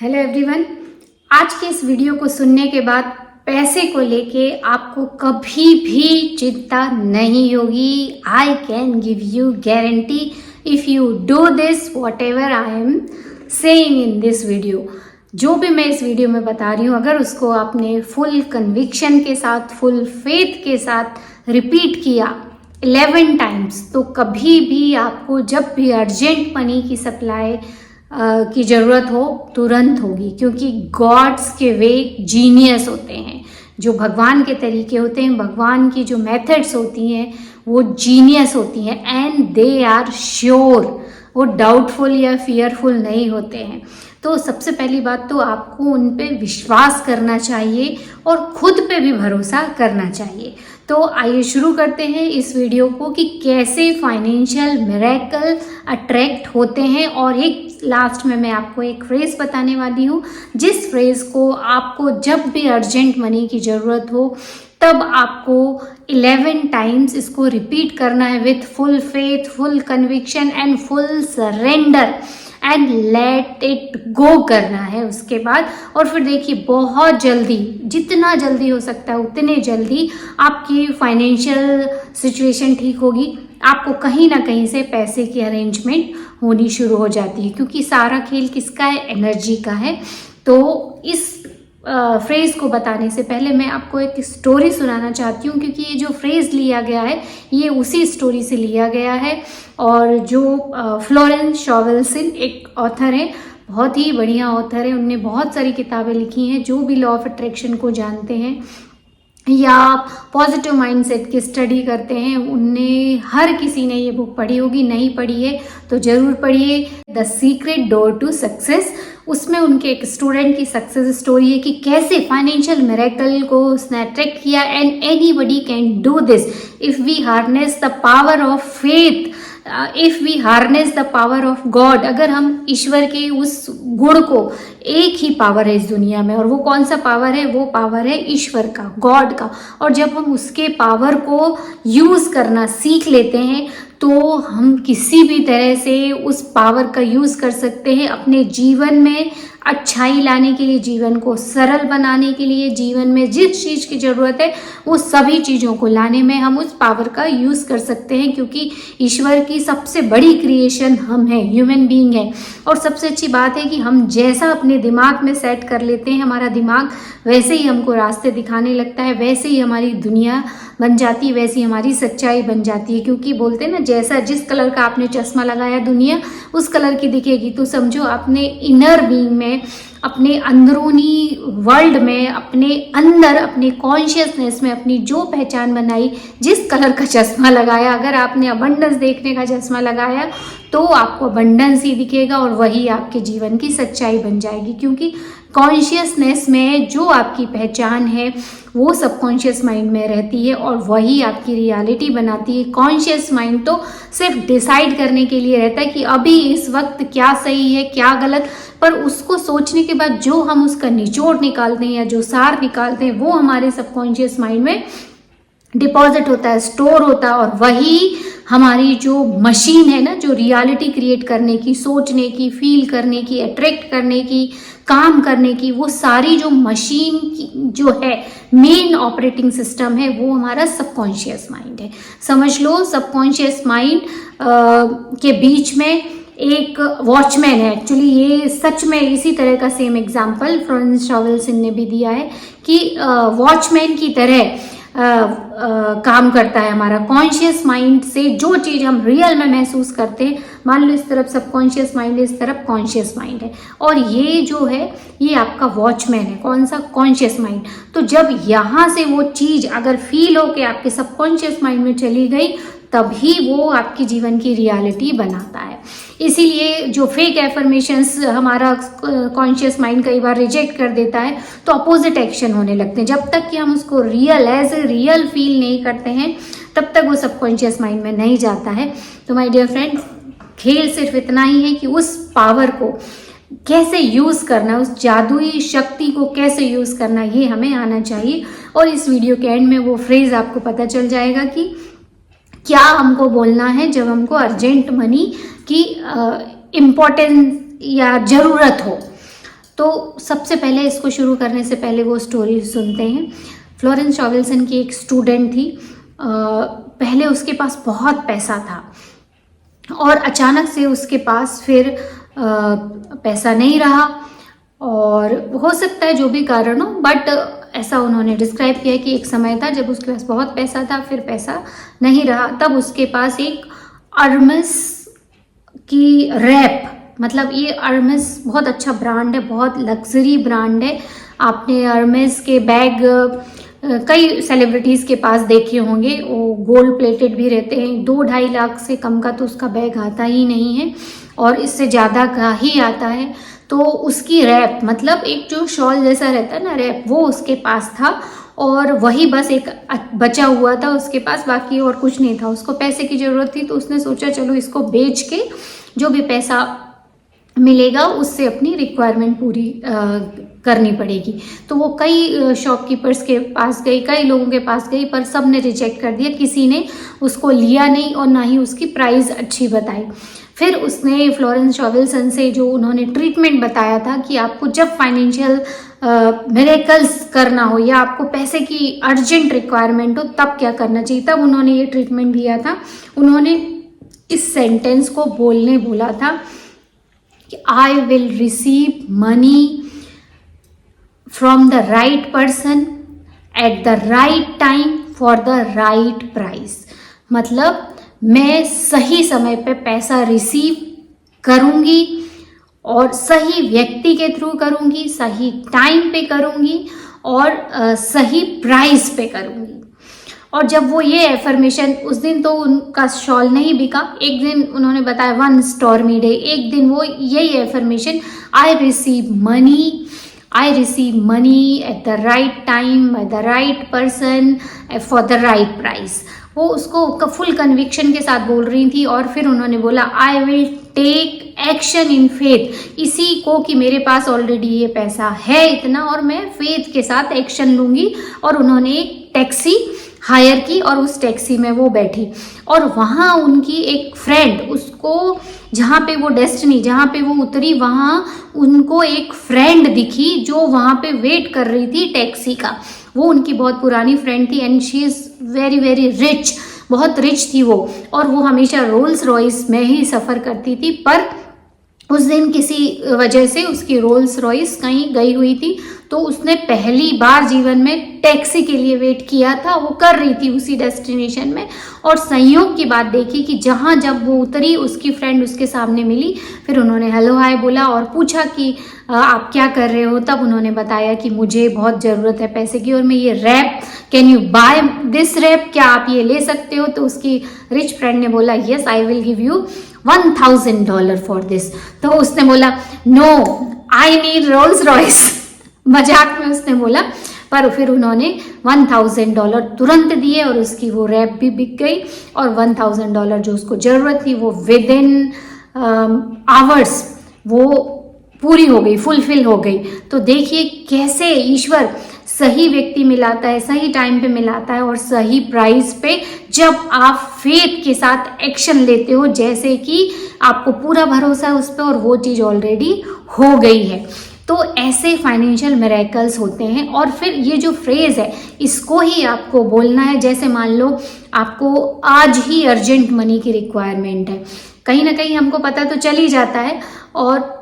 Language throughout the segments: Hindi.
Hello everyone. आज के इस वीडियो को सुनने के बाद पैसे को लेके आपको कभी भी चिंता नहीं होगी। I can give you guarantee if you do this what ever I am saying in this video. जो भी मैं इस वीडियो में बता रही हूँ, अगर उसको आपने फुल कन्विक्शन के साथ, फुल फेथ के साथ रिपीट किया 11 टाइम्स, तो कभी भी आपको जब भी अर्जेंट मनी की सप्लाई की ज़रूरत हो तुरंत होगी। क्योंकि गॉड्स के वे जीनियस होते हैं, जो भगवान के तरीके होते हैं, भगवान की जो मेथड्स होती हैं वो जीनियस होती हैं एंड दे आर श्योर। वो डाउटफुल या फियरफुल नहीं होते हैं। तो सबसे पहली बात तो आपको उन पे विश्वास करना चाहिए और खुद पे भी भरोसा करना चाहिए। तो आइए शुरू करते हैं इस वीडियो को कि कैसे फाइनेंशियल मिरेकल अट्रैक्ट होते हैं। और एक लास्ट में मैं आपको एक फ्रेज बताने वाली हूँ, जिस फ्रेज को आपको जब भी अर्जेंट मनी की ज़रूरत हो तब आपको 11 टाइम्स इसको रिपीट करना है with full faith, full conviction and full surrender and let it go करना है उसके बाद। और फिर देखिए, बहुत जल्दी, जितना जल्दी हो सकता है उतने जल्दी आपकी फाइनेंशियल सिचुएशन ठीक होगी। आपको कहीं ना कहीं से पैसे की अरेंजमेंट होनी शुरू हो जाती है, क्योंकि सारा खेल किसका है? एनर्जी का है। तो इस फ्रेज़ को बताने से पहले मैं आपको एक स्टोरी सुनाना चाहती हूँ, क्योंकि ये जो फ्रेज़ लिया गया है ये उसी स्टोरी से लिया गया है। और जो फ्लोरेंस शॉवेल्सिन एक ऑथर है, बहुत ही बढ़िया ऑथर है। उनने बहुत सारी किताबें लिखी हैं। जो भी लॉ ऑफ अट्रैक्शन को जानते हैं या पॉजिटिव माइंडसेट की स्टडी करते हैं, उनने हर किसी ने ये बुक पढ़ी होगी। नहीं पढ़ी है तो ज़रूर पढ़िए, the secret door to success. उसमें उनके एक स्टूडेंट की सक्सेस स्टोरी है कि कैसे फाइनेंशियल मिरेकल को उसने अट्रैक्ट किया। And anybody can do this if we harness the power of faith, if we harness the power of God. अगर हम ईश्वर के उस गुण को, एक ही पावर है इस दुनिया में, और वो कौन सा पावर है? वो पावर है ईश्वर का, गॉड का। और जब हम उसके पावर को यूज़ करना सीख लेते हैं तो हम किसी भी तरह से उस पावर का यूज़ कर सकते हैं अपने जीवन में अच्छाई लाने के लिए, जीवन को सरल बनाने के लिए। जीवन में जिस चीज़ की ज़रूरत है वो सभी चीज़ों को लाने में हम उस पावर का यूज़ कर सकते हैं, क्योंकि ईश्वर की सबसे बड़ी क्रिएशन हम हैं, ह्यूमन बीइंग है। और सबसे अच्छी बात है कि हम जैसा अपने दिमाग में सेट कर लेते हैं, हमारा दिमाग वैसे ही हमको रास्ते दिखाने लगता है, वैसे ही हमारी दुनिया बन जाती है, वैसी हमारी सच्चाई बन जाती है। क्योंकि बोलते हैं ना, जैसा जिस कलर का आपने चश्मा लगाया दुनिया उस कलर की दिखेगी। तो समझो, अपने इनर बीइंग में, अपने अंदरूनी वर्ल्ड में, अपने अंदर, अपने कॉन्शियसनेस में अपनी जो पहचान बनाई, जिस कलर का चश्मा लगाया, अगर आपने अबंडेंस देखने का चश्मा लगाया तो आपको अबंडेंस ही दिखेगा और वही आपके जीवन की सच्चाई बन जाएगी। क्योंकि कॉन्शियसनेस में जो आपकी पहचान है वो सबकॉन्शियस माइंड में रहती है और वही आपकी रियलिटी बनाती है। कॉन्शियस माइंड तो सिर्फ डिसाइड करने के लिए रहता है कि अभी इस वक्त क्या सही है क्या गलत, पर उसको सोचने के बाद जो हम उसका निचोड़ निकालते हैं या जो सार निकालते हैं वो हमारे सबकॉन्शियस माइंड में डिपॉजिट होता है, स्टोर होता है। और वही हमारी जो मशीन है ना, जो रियलिटी क्रिएट करने की, सोचने की, फील करने की, अट्रैक्ट करने की, काम करने की, वो सारी जो मशीन की जो है मेन ऑपरेटिंग सिस्टम है वो हमारा सबकॉन्शियस माइंड है। समझ लो, सबकॉन्शियस माइंड के बीच में एक वॉचमैन है। एक्चुअली ये सच में इसी तरह का सेम एग्जाम्पल फ्लोरेंस शॉवेल्सिन ने भी दिया है कि वॉचमैन की तरह काम करता है हमारा कॉन्शियस माइंड से। जो चीज़ हम रियल में महसूस करते हैं, मान लो इस तरफ सबकॉन्शियस माइंड है, इस तरफ कॉन्शियस माइंड है, और ये जो है ये आपका वॉचमैन है। कौन सा? Conscious mind. तो जब यहाँ से वो चीज़ अगर फील हो के आपके सबकॉन्शियस माइंड में चली गई, तभी वो आपके जीवन की रियलिटी बनाता है। इसीलिए जो फेक एफर्मेशंस हमारा कॉन्शियस माइंड कई बार रिजेक्ट कर देता है, तो अपोजिट एक्शन होने लगते हैं। जब तक कि हम उसको real as a real feel नहीं करते हैं तब तक वो सबकॉन्शियस माइंड में नहीं जाता है। तो माय डियर फ्रेंड, खेल सिर्फ इतना ही है कि उस पावर को कैसे यूज़ करना, उस जादुई शक्ति को कैसे यूज़ करना, ये हमें आना चाहिए। और इस वीडियो के एंड में वो फ्रेज़ आपको पता चल जाएगा कि क्या हमको बोलना है जब हमको अर्जेंट मनी की इम्पोर्टेंस या ज़रूरत हो। तो तो सबसे पहले इसको शुरू करने से पहले वो स्टोरी सुनते हैं। फ्लोरेंस शॉवेल्सन की एक स्टूडेंट थी, पहले उसके पास बहुत पैसा था और अचानक से उसके पास फिर पैसा नहीं रहा, और हो सकता है जो भी कारण हो, बट ऐसा उन्होंने डिस्क्राइब किया कि एक समय था जब उसके पास बहुत पैसा था, फिर पैसा नहीं रहा। तब उसके पास एक अर्मेस की रैप, मतलब ये अर्मेस बहुत अच्छा ब्रांड है, बहुत लग्जरी ब्रांड है। आपने अर्मेस के बैग कई सेलिब्रिटीज़ के पास देखे होंगे, वो गोल्ड प्लेटेड भी रहते हैं। 2-2.5 लाख से कम का तो उसका बैग आता ही नहीं है, और इससे ज़्यादा का ही आता है। तो उसकी रैप, मतलब एक जो शॉल जैसा रहता है ना रैप, वो उसके पास था, और वही बस एक बचा हुआ था उसके पास, बाकी और कुछ नहीं था। उसको पैसे की ज़रूरत थी, तो उसने सोचा चलो इसको बेच के जो भी पैसा मिलेगा उससे अपनी रिक्वायरमेंट पूरी करनी पड़ेगी। तो वो कई शॉपकीपर्स के पास गई, कई लोगों के पास गई, पर सब ने रिजेक्ट कर दिया, किसी ने उसको लिया नहीं और ना ही उसकी प्राइस अच्छी बताई। फिर उसने फ्लोरेंस शॉवेल्सन से जो उन्होंने ट्रीटमेंट बताया था कि आपको जब फाइनेंशियल मिरेकल्स करना हो या आपको पैसे की अर्जेंट रिक्वायरमेंट हो तब क्या करना चाहिए, तब उन्होंने ये ट्रीटमेंट दिया था। उन्होंने इस सेंटेंस को बोला था कि I will receive money from the right person at the right time for the right price. मतलब मैं सही समय पे पैसा रिसीव करूंगी और सही व्यक्ति के थ्रू करूंगी, सही टाइम पे करूंगी और सही प्राइस पे करूंगी। और जब वो ये एफर्मेशन, उस दिन तो उनका शॉल नहीं बिका, एक दिन उन्होंने बताया वन स्टॉर्मी डे, एक दिन वो यही affirmation, I receive money at the right time bye the right person for the right price, वो उसको फुल कन्विक्शन के साथ बोल रही थी। और फिर उन्होंने बोला I will take action in faith, इसी को कि मेरे पास ऑलरेडी ये पैसा है इतना और मैं फेथ के साथ एक्शन लूंगी। और उन्होंने एक टैक्सी हायर की और उस टैक्सी में वो बैठी, और वहाँ उनकी एक फ्रेंड, उसको जहाँ पे वो डेस्टिनी, जहाँ पे वो उतरी, वहाँ उनको एक फ्रेंड दिखी जो वहाँ पे वेट कर रही थी टैक्सी का। वो उनकी बहुत पुरानी फ्रेंड थी and she is very very rich, बहुत रिच थी वो, और वो हमेशा रोल्स रॉयस में ही सफ़र करती थी। पर उस दिन किसी वजह से उसकी रोल्स रॉयस कहीं गई हुई थी, तो उसने पहली बार जीवन में टैक्सी के लिए वेट किया था, वो कर रही थी उसी डेस्टिनेशन में। और संयोग की बात देखी कि जहाँ जब वो उतरी उसकी फ्रेंड उसके सामने मिली, फिर उन्होंने हेलो हाय बोला और पूछा कि आप क्या कर रहे हो। तब उन्होंने बताया कि मुझे बहुत ज़रूरत है पैसे की और मैं ये wrap, can you buy this wrap, क्या आप ये ले सकते हो। तो उसकी रिच फ्रेंड ने बोला yes I will give you $1,000 for this. तो उसने बोला no I need Rolls Royce, मजाक में उसने बोला। पर फिर उन्होंने $1,000 तुरंत दिए और उसकी वो रैप भी बिक गई, और $1,000 जो उसको ज़रूरत थी वो विद इन आवर्स वो पूरी हो गई, फुलफिल हो गई। तो देखिए कैसे ईश्वर सही व्यक्ति मिलाता है, सही टाइम पे मिलाता है और सही प्राइस पे, जब आप फेथ के साथ एक्शन लेते हो, जैसे कि आपको पूरा भरोसा है उस पर और वो चीज़ ऑलरेडी हो गई है। तो ऐसे फाइनेंशियल मिरेकल्स होते हैं। और फिर ये जो फ्रेज़ है इसको ही आपको बोलना है। जैसे मान लो आपको आज ही अर्जेंट मनी की रिक्वायरमेंट है, कहीं ना कहीं हमको पता तो चल ही जाता है, और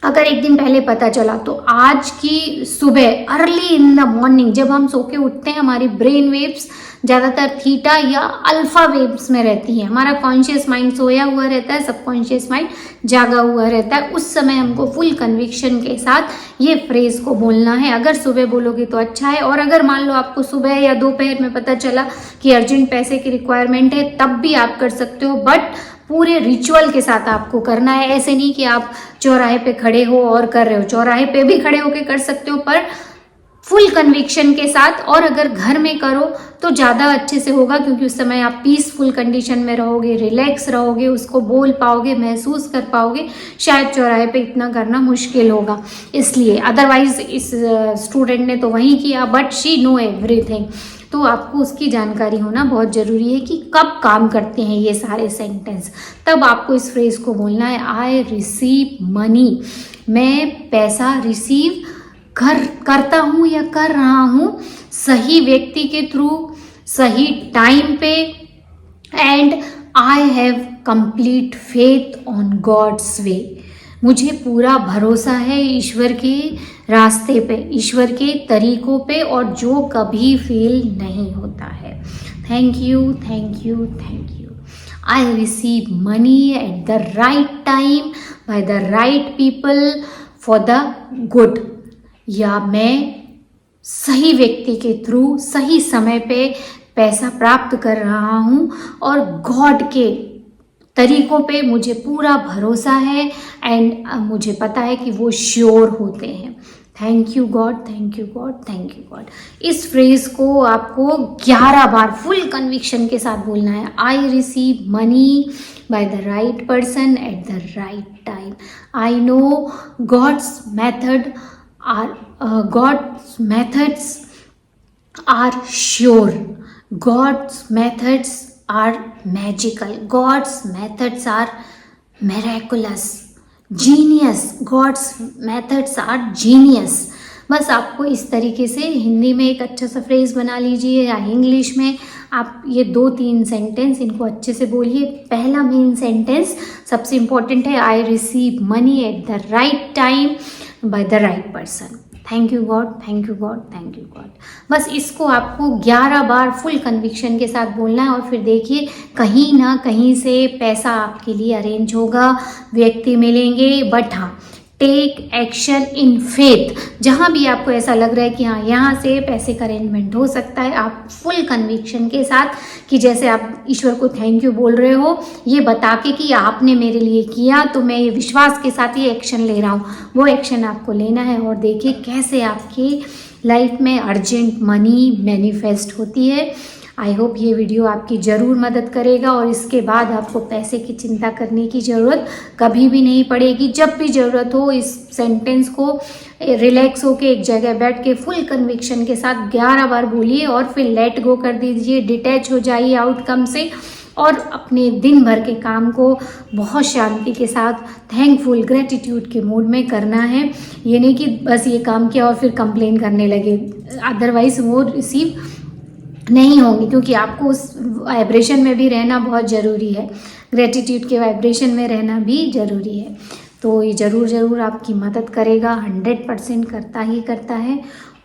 अगर एक दिन पहले पता चला तो आज की सुबह अर्ली इन द मॉर्निंग जब हम सो के उठते हैं, हमारी ब्रेन वेव्स ज़्यादातर थीटा या अल्फा वेव्स में रहती हैं। हमारा कॉन्शियस माइंड सोया हुआ रहता है, सबकॉन्शियस माइंड जागा हुआ रहता है। उस समय हमको फुल कन्विक्शन के साथ ये फ्रेज़ को बोलना है। अगर सुबह बोलोगे तो अच्छा है, और अगर मान लो आपको सुबह या दोपहर में पता चला कि अर्जेंट पैसे की रिक्वायरमेंट है तब भी आप कर सकते हो, बट पूरे रिचुअल के साथ आपको करना है। ऐसे नहीं कि आप चौराहे पे खड़े हो और कर रहे हो, चौराहे पे भी खड़े होके कर सकते हो पर फुल कन्विक्शन के साथ। और अगर घर में करो तो ज़्यादा अच्छे से होगा, क्योंकि उस समय आप पीसफुल कंडीशन में रहोगे, रिलैक्स रहोगे, उसको बोल पाओगे, महसूस कर पाओगे। शायद चौराहे पे इतना करना मुश्किल होगा इसलिए, अदरवाइज इस स्टूडेंट ने तो वहीं किया, बट शी नो एवरीथिंग। तो आपको उसकी जानकारी होना बहुत ज़रूरी है कि कब काम करते हैं ये सारे सेंटेंस। तब आपको इस फ्रेज़ को बोलना है आई रिसीव मनी मैं पैसा रिसीव करता हूँ या कर रहा हूँ सही व्यक्ति के थ्रू, सही टाइम पे, and I have complete faith on God's way. मुझे पूरा भरोसा है ईश्वर के रास्ते पे, ईश्वर के तरीकों पे, और जो कभी फेल नहीं होता है। Thank you, thank you, thank you. I receive money at the right time bye the right people for the good. या मैं सही व्यक्ति के थ्रू सही समय पे पैसा प्राप्त कर रहा हूँ, और गॉड के तरीकों पे मुझे पूरा भरोसा है, एंड मुझे पता है कि वो श्योर होते हैं। Thank you God, thank you God, thank you God. इस फ्रेज को आपको 11 बार फुल कन्विक्शन के साथ बोलना है। I receive money by the right person at the right time. I know God's methods are sure. God's methods are magical. God's methods are miraculous. Genius. God's methods are genius. बस आपको इस तरीके से हिंदी में एक अच्छा सा फ्रेज बना लीजिए, या इंग्लिश में आप ये 2-3 सेंटेंस इनको अच्छे से बोलिए। पहला मेन सेंटेंस सबसे इम्पोर्टेंट है, I receive money at the right time bye the right person. Thank you God, thank you God, thank you God. बस इसको आपको 11 बार फुल कन्विक्शन के साथ बोलना है, और फिर देखिए कहीं ना कहीं से पैसा आपके लिए अरेंज होगा, व्यक्ति मिलेंगे। बट हाँ, टेक एक्शन इन फेथ। जहाँ भी आपको ऐसा लग रहा है कि हाँ यहाँ से पैसे का अरेंजमेंट हो सकता है, आप फुल कन्विक्शन के साथ, कि जैसे आप ईश्वर को थैंक यू बोल रहे हो, ये बता के कि आपने मेरे लिए किया, तो मैं ये विश्वास के साथ ये एक्शन ले रहा हूँ, वो एक्शन आपको लेना है। और देखिए कैसे आपकी लाइफ में अर्जेंट मनी मैनिफेस्ट होती है। आई होप ये वीडियो आपकी ज़रूर मदद करेगा, और इसके बाद आपको पैसे की चिंता करने की ज़रूरत कभी भी नहीं पड़ेगी। जब भी ज़रूरत हो, इस सेंटेंस को रिलैक्स होके एक जगह बैठ के फुल कन्विक्शन के साथ 11 बार बोलिए, और फिर लेट गो कर दीजिए, डिटैच हो जाइए आउटकम से, और अपने दिन भर के काम को बहुत शांति के साथ, थैंकफुल, ग्रेटिट्यूड के मूड में करना है। ये नहीं कि बस ये काम किया और फिर कंप्लेन करने लगे, अदरवाइज वो रिसीव नहीं होंगी, क्योंकि आपको उस वाइब्रेशन में भी रहना बहुत ज़रूरी है, ग्रेटिट्यूड के वाइब्रेशन में रहना भी ज़रूरी है। तो ये ज़रूर आपकी मदद करेगा, 100% करता ही करता है।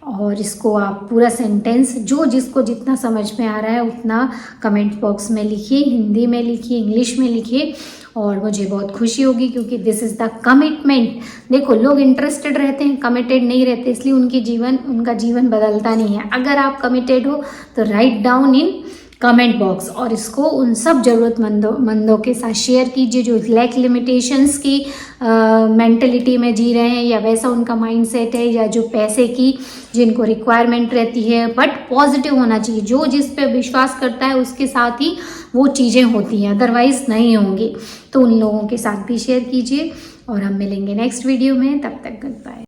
और इसको आप पूरा सेंटेंस जो जिसको जितना समझ में आ रहा है उतना कमेंट बॉक्स में लिखिए, हिंदी में लिखिए, इंग्लिश में लिखिए, और मुझे बहुत खुशी होगी, क्योंकि दिस इज़ द कमिटमेंट। देखो, लोग इंटरेस्टेड रहते हैं, कमिटेड नहीं रहते, इसलिए उनका जीवन बदलता नहीं है। अगर आप कमिटेड हो तो write down in comment box, और इसको उन सब ज़रूरतमंदों के साथ शेयर कीजिए जो लैक लिमिटेशंस की मेंटलिटी में जी रहे हैं, या वैसा उनका माइंडसेट है, या जो पैसे की जिनको रिक्वायरमेंट रहती है। बट पॉजिटिव होना चाहिए, जो जिस पे विश्वास करता है उसके साथ ही वो चीज़ें होती हैं, अदरवाइज नहीं होंगी। तो उन लोगों के साथ भी शेयर कीजिए, और हम मिलेंगे नेक्स्ट वीडियो में। तब तक गुड बाय।